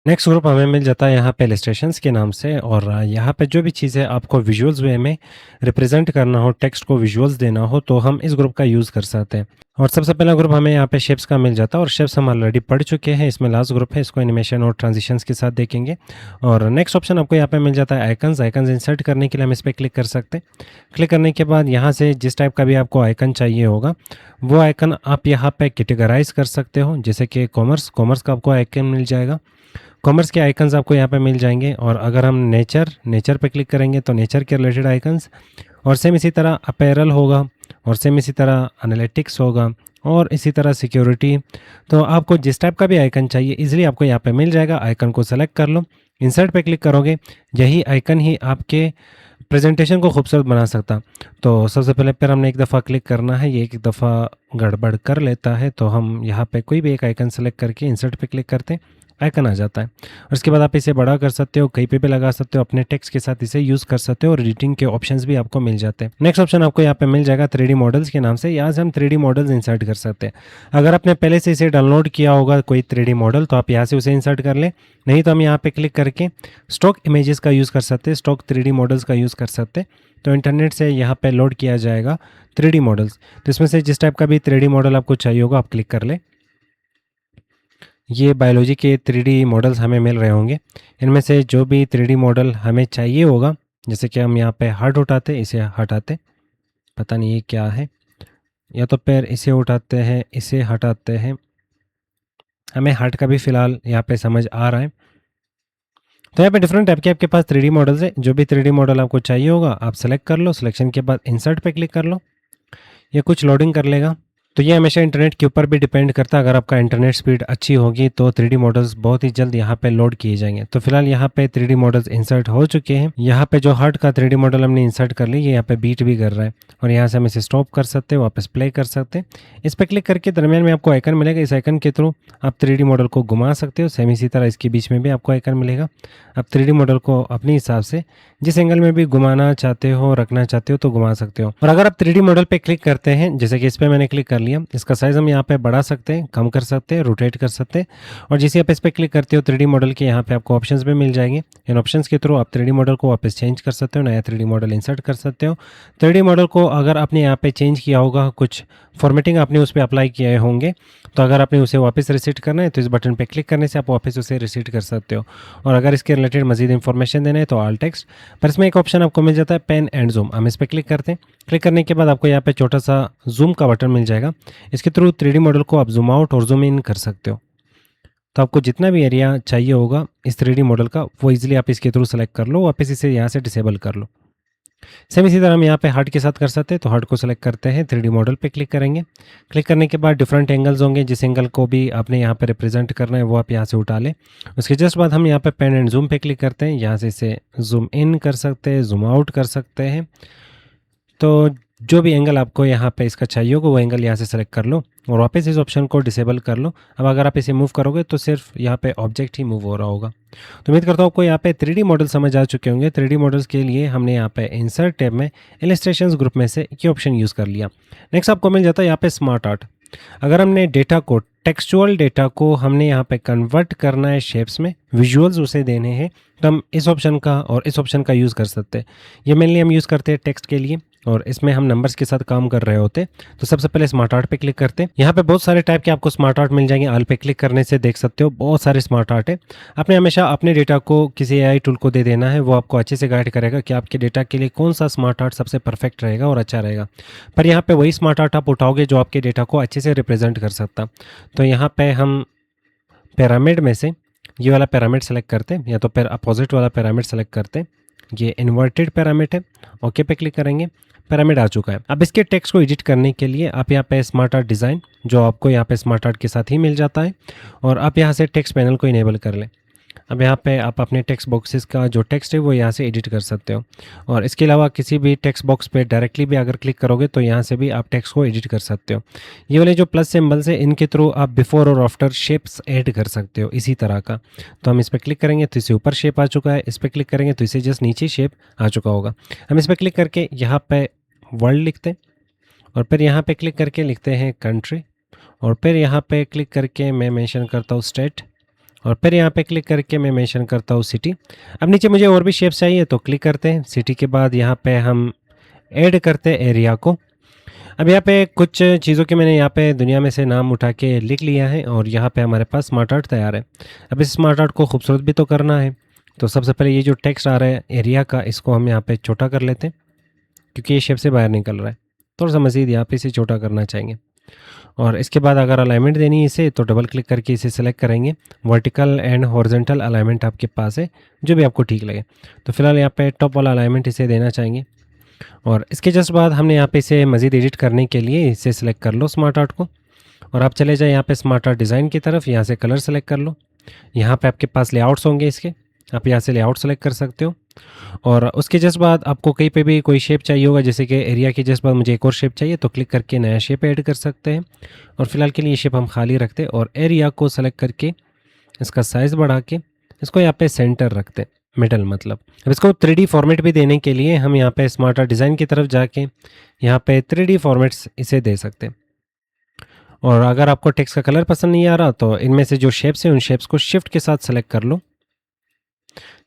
Next group हमें मिल जाता है यहाँ पे इलस्ट्रेशंस के नाम से और यहाँ पे जो भी चीज़ें आपको विजुअल्स वे में रिप्रेजेंट करना हो, टेक्स्ट को विजुअल्स देना हो, तो हम इस ग्रुप का यूज़ कर सकते हैं। और सबसे पहला ग्रुप हमें यहाँ पे शेप्स का मिल जाता है और शेप्स हम ऑलरेडी पढ़ चुके हैं। इसमें लास्ट ग्रुप है, इसको एनिमेशन और ट्रांजिशंस के साथ देखेंगे। और नेक्स्ट ऑप्शन आपको यहाँ पे मिल जाता है आइकन्स। आइकन्स इंसर्ट करने के लिए हम इस पर क्लिक कर सकते हैं। क्लिक करने के बाद यहाँ से जिस टाइप का भी आपको आइकन चाहिए होगा वो आइकन आप यहाँ पे कैटेगराइज कर सकते हो। जैसे कि कॉमर्स का आपको आइकन मिल जाएगा। कॉमर्स के आइकन्स आपको यहाँ पे मिल जाएंगे। और अगर हम नेचर पे क्लिक करेंगे तो नेचर के रिलेटेड आइकन्स, और सेम इसी तरह अपैरल होगा, और सेम इसी तरह एनालिटिक्स होगा, और इसी तरह सिक्योरिटी। तो आपको जिस टाइप का भी आइकन चाहिए इजीली आपको यहाँ पे मिल जाएगा। आइकन को सेलेक्ट कर लो, इंसर्ट पे क्लिक करोगे, यही आइकन ही आपके प्रेजेंटेशन को खूबसूरत बना सकता। तो सबसे पहले फिर हमने एक दफ़ा क्लिक करना है, ये एक दफ़ा गड़बड़ कर लेता है। तो हम यहाँ पे कोई भी एक आइकन सेलेक्ट करके इंसर्ट पे क्लिक करते हैं, आइकन आ जाता है। और उसके बाद आप इसे बड़ा कर सकते हो, कहीं पे भी लगा सकते हो, अपने टेक्स्ट के साथ इसे यूज़ कर सकते हो और एडिटिंग के ऑप्शंस भी आपको मिल जाते हैं। नेक्स्ट ऑप्शन आपको यहाँ पे मिल जाएगा 3D मॉडल्स के नाम से। यहाँ से हम 3D मॉडल्स इंसर्ट कर सकते हैं। अगर आपने पहले से इसे डाउनलोड किया होगा कोई 3D मॉडल तो आप यहाँ से उसे इंसर्ट कर लें, नहीं तो हम यहाँ पे क्लिक करके स्टॉक इमेजेस का यूज़ कर सकते हैं, स्टॉक 3D मॉडल्स का यूज़ कर सकते हैं। तो इंटरनेट से यहाँ पे लोड किया जाएगा 3D मॉडल्स। तो इसमें से जिस टाइप का भी 3D मॉडल आपको चाहिए होगा आप क्लिक कर लें। ये बायोलॉजी के 3D मॉडल्स हमें मिल रहे होंगे। इनमें से जो भी 3D मॉडल हमें चाहिए होगा, जैसे कि हम यहाँ पे हार्ट उठाते, इसे हटाते, पता नहीं ये क्या है, या तो पैर इसे उठाते हैं, इसे हटाते हैं। हमें हार्ट का भी फ़िलहाल यहाँ पे समझ आ रहा है। तो यहाँ पे डिफरेंट टाइप के आपके पास 3D मॉडल्स है। जो भी 3D मॉडल आपको चाहिए होगा आप सेलेक्ट कर लो। सिलेक्शन के बाद इंसर्ट पे क्लिक कर लो, ये कुछ लोडिंग कर लेगा। तो ये हमेशा इंटरनेट के ऊपर भी डिपेंड करता है। अगर आपका इंटरनेट स्पीड अच्छी होगी तो 3D मॉडल्स बहुत ही जल्द यहाँ पे लोड किए जाएंगे। तो फिलहाल यहाँ पे 3D मॉडल्स इंसर्ट हो चुके हैं। यहाँ पे जो हार्ट का 3D मॉडल हमने इंसर्ट कर ली, ये यहाँ पे बीट भी कर रहा है और यहाँ से हम इसे स्टॉप कर सकते हैं, वापस प्ले कर सकते हैं। इस पर क्लिक करके दरमियान में आपको आइकन मिलेगा। इस आइकन के थ्रू आप 3D मॉडल को घुमा सकते हो। सेम इसी तरह इसके बीच में भी आपको आइकन मिलेगा। आप 3D मॉडल को अपने हिसाब से जिस एंगल में भी घुमाना चाहते हो, रखना चाहते हो तो घुमा सकते हो। और अगर आप 3D मॉडल पे क्लिक करते हैं, जैसे कि इस पर मैंने क्लिक कर लिया, इसका साइज़ हम यहाँ पे बढ़ा सकते हैं, कम कर सकते हैं, रोटेट कर सकते हैं। और जैसे आप इस पर क्लिक करते हो 3D मॉडल के यहाँ पे आपको ऑप्शंस भी मिल जाएंगे। इन ऑप्शंस के थ्रू आप 3D मॉडल को वापस चेंज कर सकते हो, नया 3D मॉडल इंसर्ट कर सकते हो। 3D मॉडल को अगर आपने यहाँ पे चेंज किया होगा, कुछ फॉर्मेटिंग आपने उस पर अप्लाई किए होंगे, तो अगर आपने उसे वापस रिसीट करना है तो इस बटन पे क्लिक करने से आप वापस उसे रिसीट कर सकते हो। और अगर इसके रिलेटेड मजीद इंफॉर्मेशन देना है तो ऑल टेक्स्ट पर इसमें एक ऑप्शन आपको मिल जाता है पेन एंड जूम। हम इस पर क्लिक करते हैं। क्लिक करने के बाद आपको यहाँ पे छोटा सा जूम का बटन मिल जाएगा। इसके थ्रू 3D मॉडल को आप जूम आउट और जूम इन कर सकते हो। तो आपको जितना भी एरिया चाहिए होगा इस 3D मॉडल का वो इजीली आप इसके थ्रू सेलेक्ट कर लो, वापस इसे यहाँ से डिसेबल कर लो। सेम इसी तरह हम यहाँ पे हार्ट के साथ कर सकते हैं। तो हार्ट को सेलेक्ट करते हैं, 3D मॉडल पे क्लिक करेंगे। क्लिक करने के बाद डिफरेंट एंगल्स होंगे, जिस एंगल को भी आपने यहाँ पे रिप्रेजेंट करना है वो आप यहाँ से उठा लें। उसके जस्ट बाद हम यहाँ पे पेन एंड जूम पे क्लिक करते हैं। यहाँ से इसे जूम इन कर सकते हैं, जूम आउट कर सकते हैं। तो जो भी एंगल आपको यहाँ पे इसका चाहिए होगा वो एंगल यहाँ से सेलेक्ट कर लो और वापस इस ऑप्शन को डिसेबल कर लो। अब अगर आप इसे मूव करोगे तो सिर्फ यहाँ पे ऑब्जेक्ट ही मूव हो रहा होगा। तो उम्मीद करता हूँ आपको यहाँ पे 3D मॉडल समझ आ चुके होंगे। 3D मॉडल्स के लिए हमने यहाँ पे इंसर्ट टैब में इलस्ट्रेशंस ग्रुप में से ये ऑप्शन यूज़ कर लिया। नेक्स्ट आपको मिल जाता है यहाँ पे स्मार्ट आर्ट। अगर हमने डेटा को, टेक्सचुअल डेटा को हमने यहाँ पे कन्वर्ट करना है शेप्स में, विजुअल्स उसे देने हैं, तो हम इस ऑप्शन का और इस ऑप्शन का यूज़ कर सकते हैं। ये मेनली हम यूज़ करते हैं टेक्स्ट के लिए और इसमें हम नंबर्स के साथ काम कर रहे होते। तो सबसे पहले स्मार्ट आर्ट पे क्लिक करते हैं। यहाँ पे बहुत सारे टाइप के आपको स्मार्ट आर्ट मिल जाएंगे। ऑल पे क्लिक करने से देख सकते हो बहुत सारे स्मार्ट आर्ट है। आपने हमेशा अपने डेटा को किसी AI टूल को दे देना है, वो आपको अच्छे से गाइड करेगा कि आपके डेटा के लिए कौन सा स्मार्ट आर्ट सबसे परफेक्ट रहेगा और अच्छा रहेगा। पर यहाँ पे वही स्मार्ट आर्ट आप उठाओगे जो आपके डेटा को अच्छे से रिप्रेजेंट कर सकता। तो यहाँ पे हम पिरामिड में से ये वाला पिरामिड सेलेक्ट करते हैं, या तो फिर अपोजिट वाला पिरामिड सेलेक्ट करते हैं। ये इन्वर्टेड पिरामिड है, ओके पे क्लिक करेंगे, पिरामिड आ चुका है। अब इसके टेक्स्ट को एडिट करने के लिए आप यहाँ पे स्मार्ट आर्ट डिज़ाइन, जो आपको यहाँ पे स्मार्ट आर्ट के साथ ही मिल जाता है, और आप यहाँ से टेक्स्ट पैनल को इनेबल कर लें। अब यहाँ पे आप अपने टेक्स्ट बॉक्सेस का जो टेक्स्ट है वो यहाँ से एडिट कर सकते हो। और इसके अलावा किसी भी टेक्स्ट बॉक्स पे डायरेक्टली भी अगर क्लिक करोगे तो यहाँ से भी आप टेक्स्ट को एडिट कर सकते हो। ये वाले जो प्लस सिंबल्स है इनके थ्रू आप बिफोर और आफ्टर शेप्स ऐड कर सकते हो इसी तरह का। तो हम इस पर क्लिक करेंगे तो इसे ऊपर शेप आ चुका है, इस पर क्लिक करेंगे तो इसे जस्ट नीचे शेप आ चुका होगा। हम इस पर क्लिक करके यहाँ पे वर्ल्ड लिखते हैं और फिर यहाँ पे क्लिक करके लिखते हैं कंट्री, और फिर यहाँ पे क्लिक करके मैं मेंशन करता हूँ स्टेट, और फिर यहाँ पे क्लिक करके मैं मेंशन करता हूँ सिटी। अब नीचे मुझे और भी शेप्स चाहिए तो क्लिक करते हैं। सिटी के बाद यहाँ पे हम ऐड करते हैं एरिया को। अब यहाँ पे कुछ चीज़ों के मैंने यहाँ पे दुनिया में से नाम उठा के लिख लिया है और यहाँ पे हमारे पास स्मार्ट आर्ट तैयार है। अब इस स्मार्ट आर्ट को खूबसूरत भी तो करना है, तो सबसे पहले ये जो टेक्स्ट आ रहा है एरिया का, इसको हम यहाँ पे छोटा कर लेते हैं क्योंकि ये शेप से बाहर निकल रहा है। थोड़ा सा मज़ीद यहाँ पे इसे छोटा करना चाहेंगे। और इसके बाद अगर अलाइनमेंट देनी है इसे तो डबल क्लिक करके इसे सेलेक्ट करेंगे। वर्टिकल एंड हॉरिजॉन्टल अलाइनमेंट आपके पास है, जो भी आपको ठीक लगे। तो फिलहाल यहाँ पे टॉप वाला अलाइनमेंट इसे देना चाहेंगे। और इसके जस्ट बाद हमने यहाँ पे इसे मज़ीद एडिट करने के लिए इसे सेलेक्ट कर लो स्मार्ट आर्ट को, और आप चले जाए यहाँ पे स्मार्ट आर्ट डिज़ाइन की तरफ। यहाँ से कलर सेलेक्ट कर लो। यहाँ पे आपके पास लेआउट्स होंगे इसके, आप यहाँ से लेआउट सेलेक्ट कर सकते हो। और उसके जस्ट बाद आपको कहीं पे भी कोई शेप चाहिए होगा, जैसे कि एरिया के जस्ट बाद मुझे एक और शेप चाहिए तो क्लिक करके नया शेप ऐड कर सकते हैं। और फिलहाल के लिए शेप हम खाली रखते हैं और एरिया को सेलेक्ट करके इसका साइज़ बढ़ा के इसको यहाँ पे सेंटर रखते हैं, मिडल मतलब। अब इसको 3D फॉर्मेट भी देने के लिए हम यहाँ पे स्मार्ट आर्ट डिज़ाइन की तरफ जाके यहाँ पे 3D फॉर्मेट्स इसे दे सकते हैं। और अगर आपको टेक्स्ट का कलर पसंद नहीं आ रहा तो इनमें से जो शेप्स हैं उन शेप्स को शिफ्ट के साथ सेलेक्ट कर लो।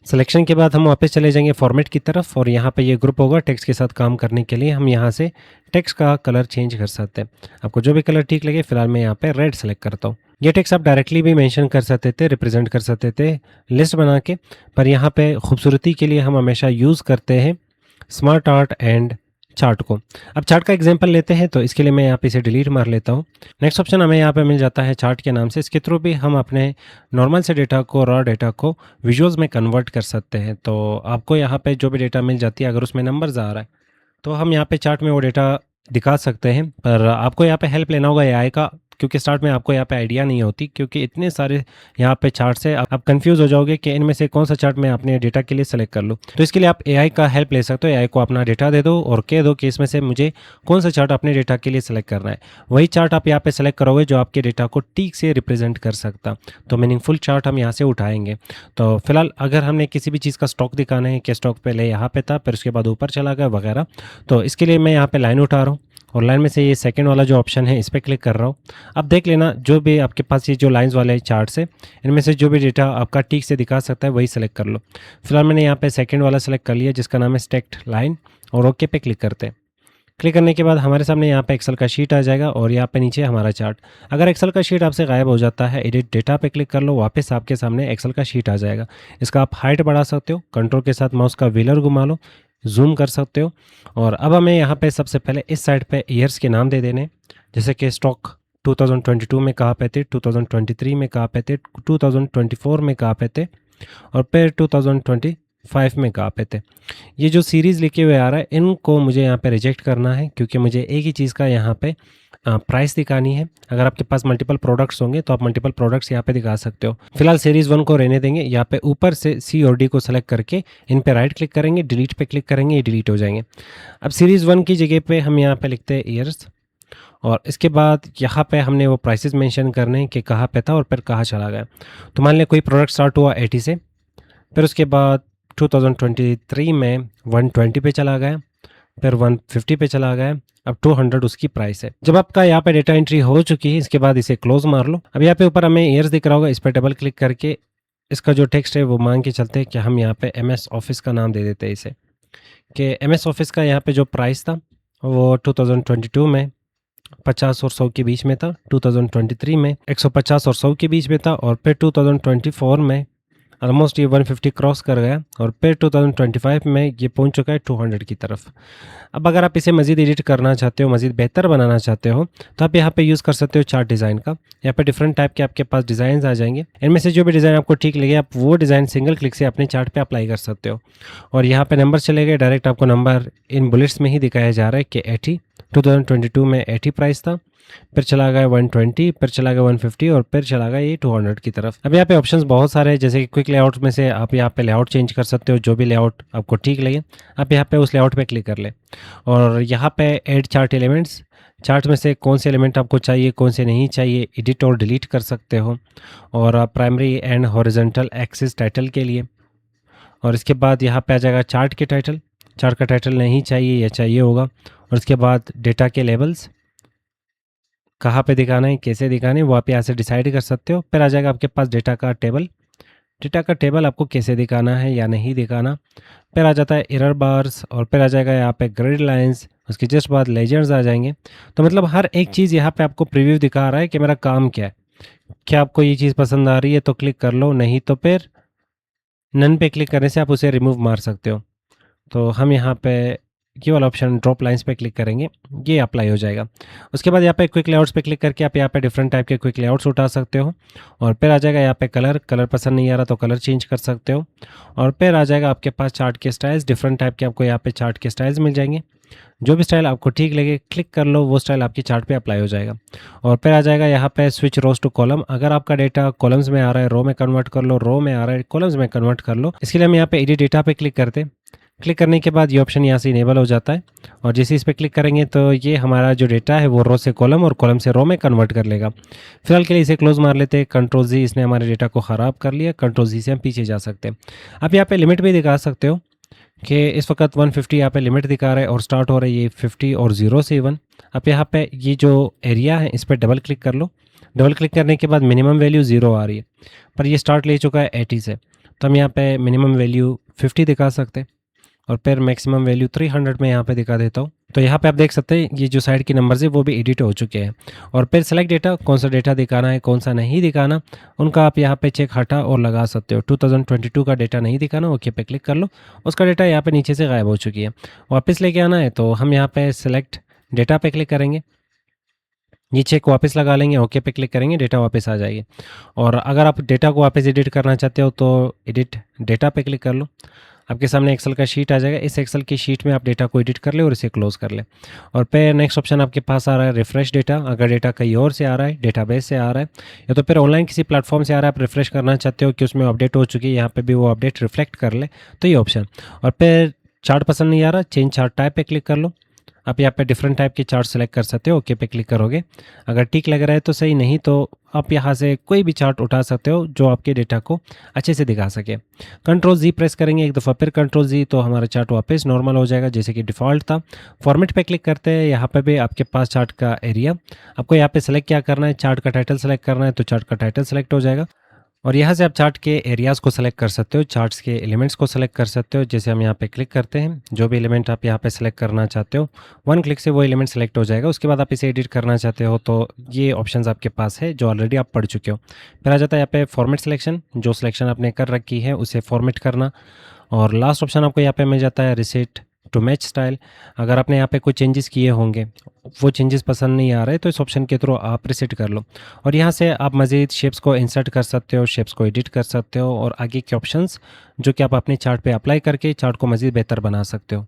सिलेक्शन के बाद हम वापस चले जाएंगे फॉर्मेट की तरफ और यहाँ पे ये ग्रुप होगा टेक्स्ट के साथ काम करने के लिए। हम यहाँ से टेक्स्ट का कलर चेंज कर सकते हैं, आपको जो भी कलर ठीक लगे। फिलहाल मैं यहाँ पे रेड सेलेक्ट करता हूँ। ये टेक्स्ट आप डायरेक्टली भी मेंशन कर सकते थे, रिप्रेजेंट कर सकते थे लिस्ट बना के, पर यहाँ पे खूबसूरती के लिए हम हमेशा यूज़ करते हैं स्मार्ट आर्ट एंड चार्ट को। अब चार्ट का एग्जांपल लेते हैं तो इसके लिए मैं यहाँ पे इसे डिलीट मार लेता हूँ। नेक्स्ट ऑप्शन हमें यहाँ पे मिल जाता है चार्ट के नाम से। इसके थ्रू भी हम अपने नॉर्मल से डेटा को, रॉ डेटा को विजुअल्स में कन्वर्ट कर सकते हैं। तो आपको यहाँ पे जो भी डेटा मिल जाती है, अगर उसमें नंबर्स आ रहा है तो हम यहाँ पे चार्ट में वो डेटा दिखा सकते हैं। पर आपको यहाँ पे हेल्प लेना होगा एआई का, क्योंकि स्टार्ट में आपको यहाँ पे आइडिया नहीं होती, क्योंकि इतने सारे यहाँ पे चार्ट्स है, आप कंफ्यूज हो जाओगे कि इनमें से कौन सा चार्ट मैं अपने डेटा के लिए सेलेक्ट कर लूँ। तो इसके लिए आप एआई का हेल्प ले सकते हो। एआई को अपना डेटा दे दो और कह दो कि इसमें से मुझे कौन सा चार्ट अपने डेटा के लिए सेलेक्ट करना है। वही चार्ट आप यहाँ पे सेलेक्ट करोगे जो आपके डेटा को ठीक से रिप्रेजेंट कर सकता। तो मीनिंगफुल चार्ट हम यहाँ से उठाएंगे। तो फिलहाल अगर हमने किसी भी चीज़ का स्टॉक दिखाना है कि स्टॉक पहले यहाँ पे था फिर उसके बाद ऊपर चला गया वगैरह, तो इसके लिए मैं यहाँ पे लाइन उठा रहा हूँ और लाइन में से ये सेकंड वाला जो ऑप्शन है इस पर क्लिक कर रहा हूँ। अब देख लेना जो भी आपके पास ये जो लाइंस वाले चार्ट्स है इनमें से जो भी डेटा आपका ठीक से दिखा सकता है वही सेलेक्ट कर लो। फिलहाल मैंने यहाँ पे सेकंड वाला सेलेक्ट कर लिया जिसका नाम है स्टैक्ड लाइन, और ओके पे क्लिक करते हैं। क्लिक करने के बाद हमारे सामने यहाँ पे एक्सेल का शीट आ जाएगा और यहाँ पे नीचे हमारा चार्ट। अगर एक्सेल का शीट आपसे गायब हो जाता है, एडिट डेटा पे क्लिक कर लो, वापस आपके सामने एक्सेल का शीट आ जाएगा। इसका आप हाइट बढ़ा सकते हो, कंट्रोल के साथ माउस का व्हीलर घुमा लो, जूम कर सकते हो। और अब हमें यहाँ पे सबसे पहले इस साइड पे ईयर्स के नाम दे देने, जैसे कि स्टॉक 2022 में कहाँ पे थे, 2023 में कहाँ पे थे, 2024 में कहाँ पे थे, और फिर 2025 में कहाँ पे थे। ये जो सीरीज़ लिखे हुए आ रहा है इनको मुझे यहाँ पे रिजेक्ट करना है, क्योंकि मुझे एक ही चीज़ का यहाँ पे प्राइस दिखानी है। अगर आपके पास मल्टीपल प्रोडक्ट्स होंगे तो आप मल्टीपल प्रोडक्ट्स यहाँ पे दिखा सकते हो। फिलहाल सीरीज़ 1 को रहने देंगे। यहाँ पे ऊपर से सी और डी को सेलेक्ट करके इन पे राइट क्लिक करेंगे, डिलीट पे क्लिक करेंगे, ये डिलीट हो जाएंगे। अब सीरीज़ 1 की जगह पे हम यहाँ पे लिखते हैं ईयर्स, और इसके बाद यहाँ पे हमने वो प्राइसेस मेंशन करने हैं कि कहाँ पे था और फिर कहाँ चला गया। तो मान लें कोई प्रोडक्ट स्टार्ट हुआ 80 से, फिर उसके बाद 2023 में 120 पे चला गया, फिर 150 पे चला गया, अब 200 उसकी प्राइस है। जब आपका यहाँ पे डेटा एंट्री हो चुकी है इसके बाद इसे क्लोज मार लो। अब यहाँ पे ऊपर हमें ईयर्स दिख रहा होगा, इस पर डबल क्लिक करके इसका जो टेक्स्ट है वो मांग के चलते हैं कि हम यहाँ पे MS ऑफिस का नाम दे देते हैं इसे, कि MS ऑफिस का यहाँ पे जो प्राइस था वो 2022 में 50 और 100 के बीच में था, 2023 में 150 और 100 के बीच में था, और फिर 2024 में ऑलमोस्ट ये 150 क्रॉस कर गया, और फिर 2025 में ये पहुंच चुका है 200 की तरफ। अब अगर आप इसे मज़ीद एडिट करना चाहते हो, मज़ीद बेहतर बनाना चाहते हो, तो आप यहाँ पे यूज़ कर सकते हो चार्ट डिज़ाइन का। यहाँ पे डिफरेंट टाइप के आपके पास डिज़ाइन आ जाएंगे, इनमें से जो भी डिज़ाइन आपको ठीक लगे आप वो डिज़ाइन सिंगल क्लिक से अपने चार्ट पे अप्लाई कर सकते हो। और यहाँ पे नंबर चले गए, डायरेक्ट आपको नंबर इन बुलेट्स में ही दिखाया जा रहा है कि 80 2022 में 80 प्राइस था, फिर चला गया 120, फिर चला गया 150, और फिर चला गया ये 200 की तरफ। अब यहाँ पे ऑप्शंस बहुत सारे हैं, जैसे कि क्विक लेआउट में से आप यहाँ पे लेआउट चेंज कर सकते हो, जो भी लेआउट आपको ठीक लगे आप यहाँ पे उस लेआउट पे क्लिक कर ले। और यहाँ पे ऐड चार्ट एलिमेंट्स, चार्ट में से कौन से एलिमेंट आपको चाहिए कौन से नहीं चाहिए एडिट और डिलीट कर सकते हो। और primary and horizontal axis title के लिए, और इसके बाद यहाँ पे आ जाएगा चार्ट के टाइटल, चार्ट का टाइटल नहीं चाहिए या चाहिए होगा, और इसके बाद डेटा के लेबल्स, कहाँ पे दिखाना है, कैसे दिखाना है, वो आप यहाँ से डिसाइड कर सकते हो। फिर आ जाएगा आपके पास डेटा का टेबल। डेटा का टेबल आपको कैसे दिखाना है या नहीं दिखाना। फिर आ जाता है एरर बार्स, और फिर आ जाएगा यहाँ पे ग्रिड लाइंस, उसके जस्ट बाद लेजेंड्स आ जाएंगे। तो मतलब हर एक चीज़ यहाँ पे आपको प्रीव्यू दिखा रहा है कि मेरा काम क्या है। क्या आपको ये चीज़ पसंद आ रही है तो क्लिक कर लो, नहीं तो फिर नन पे क्लिक करने से आप उसे रिमूव मार सकते हो। तो हम यहाँ पे ये वाला ऑप्शन ड्रॉप लाइंस पे क्लिक करेंगे, ये अप्लाई हो जाएगा। उसके बाद यहाँ पे क्विक लेआउट्स पे क्लिक करके आप यहाँ पे डिफरेंट टाइप के क्विक लेआउट्स उठा सकते हो। और फिर आ जाएगा यहाँ पे कलर पसंद नहीं आ रहा तो कलर चेंज कर सकते हो। और फिर आ जाएगा आपके पास चार्ट के स्टाइल्स, डिफरेंट टाइप के आपको यहाँ पे चार्ट के स्टाइल्स मिल जाएंगे। जो भी स्टाइल आपको ठीक लगे क्लिक कर लो, वो स्टाइल आपकी चार्ट पे अप्लाई हो जाएगा। और फिर आ जाएगा यहाँ पे स्विच रोज टू कॉलम। अगर आपका डेटा कॉलम्स में आ रहा है रो में कन्वर्ट कर लो, रो में आ रहा है कॉलम्स में कन्वर्ट कर लो। इसके लिए हम यहाँ पे एडिट डेटा पे क्लिक करते हैं। क्लिक करने के बाद ये ऑप्शन यहाँ से इनेबल हो जाता है, और जैसे इस पर क्लिक करेंगे तो ये हमारा जो डेटा है वो रो से कॉलम और कॉलम से रो में कन्वर्ट कर लेगा। फिलहाल के लिए इसे क्लोज मार लेते हैं। कंट्रोल जी, इसने हमारे डेटा को ख़राब कर लिया। कंट्रोल जी से हम पीछे जा सकते हैं। आप यहाँ पे लिमिट भी दिखा सकते हो कि इस वक्त 150 यहाँ पे लिमिट दिखा रहा है और स्टार्ट हो रहा है ये 50 और 0 से 1। आप यहाँ पे ये जो एरिया है इस पर डबल क्लिक कर लो। डबल क्लिक करने के बाद मिनिमम वैल्यू 0 आ रही है, पर ये स्टार्ट ले चुका है 80 से, तो हम यहाँ पे मिनिमम वैल्यू 50 दिखा सकते हैं और फिर मैक्सिमम वैल्यू 300 में यहाँ पे दिखा देता हूँ। तो यहाँ पे आप देख सकते हैं ये जो साइड की नंबर्स है वो भी एडिट हो चुके हैं। और फिर सेलेक्ट डेटा, कौन सा डेटा दिखाना है कौन सा नहीं दिखाना, उनका आप यहाँ पे चेक हटा और लगा सकते हो। 2022 का डेटा नहीं दिखाना, ओके पे क्लिक कर लो, उसका डेटा यहाँ पे नीचे से गायब हो चुकी है। वापस लेके आना है तो हम यहाँ पे सेलेक्ट डेटा पे क्लिक करेंगे, ये चेक वापस लगा लेंगे, ओके पे क्लिक करेंगे, डेटा वापस आ जाएगी। और अगर आप डेटा को वापस एडिट करना चाहते हो तो एडिट डेटा पे क्लिक कर लो, आपके सामने एक्सेल का शीट आ जाएगा। इस एक्सेल की शीट में आप डेटा को एडिट कर ले और इसे क्लोज कर ले। और फिर नेक्स्ट ऑप्शन आपके पास आ रहा है रिफ्रेश डेटा। अगर डेटा कहीं और से आ रहा है, डेटाबेस से आ रहा है या तो फिर ऑनलाइन किसी प्लेटफॉर्म से आ रहा है, आप रिफ्रेश करना चाहते हो कि उसमें अपडेट हो चुकी है, यहाँ पे भी वो अपडेट रिफ्लेक्ट कर ले, तो ये ऑप्शन। और फिर चार्ट पसंद नहीं आ रहा, चेंज चार्ट टाइप पे क्लिक कर लो। आप यहाँ पे डिफरेंट टाइप के चार्ट सेलेक्ट कर सकते हो, ओके पे क्लिक करोगे। अगर ठीक लग रहा है तो सही, नहीं तो आप यहाँ से कोई भी चार्ट उठा सकते हो जो आपके डेटा को अच्छे से दिखा सके। कंट्रोल जी प्रेस करेंगे एक दफ़ा, फिर कंट्रोल जी, तो हमारा चार्ट वापस नॉर्मल हो जाएगा जैसे कि डिफ़ॉल्ट था। फॉर्मेट पे क्लिक करते हैं, यहाँ पे भी आपके पास चार्ट का एरिया, आपको यहाँ पे सेलेक्ट क्या करना है, चार्ट का टाइटल सेलेक्ट करना है तो चार्ट का टाइटल सेलेक्ट हो जाएगा। और यहाँ से आप चार्ट के एरियाज़ को सेलेक्ट कर सकते हो, चार्ट्स के एलिमेंट्स को सेलेक्ट कर सकते हो। जैसे हम यहाँ पे क्लिक करते हैं, जो भी एलिमेंट आप यहाँ पे सेलेक्ट करना चाहते हो, वन क्लिक से वो एलिमेंट सेलेक्ट हो जाएगा। उसके बाद आप इसे एडिट करना चाहते हो तो ये ऑप्शंस आपके पास है जो ऑलरेडी आप पढ़ चुके हो। फिर आ जाता है यहाँ पे फॉर्मेट सिलेक्शन, जो सिलेक्शन आपने कर रखी है उसे फॉर्मेट करना। और लास्ट ऑप्शन आपको यहाँ पे मिल जाता है रिसेट टू मैच स्टाइल। अगर आपने यहाँ पे कोई चेंजेस किए होंगे, वो चेंजेस पसंद नहीं आ रहे तो इस ऑप्शन के थ्रू आप रिसेट कर लो। और यहाँ से आप मज़ीद शेप्स को इंसर्ट कर सकते हो, शेप्स को एडिट कर सकते हो और आगे के ऑप्शंस जो कि आप अपने चार्ट पे अप्लाई करके चार्ट को मज़ीद बेहतर बना सकते हो।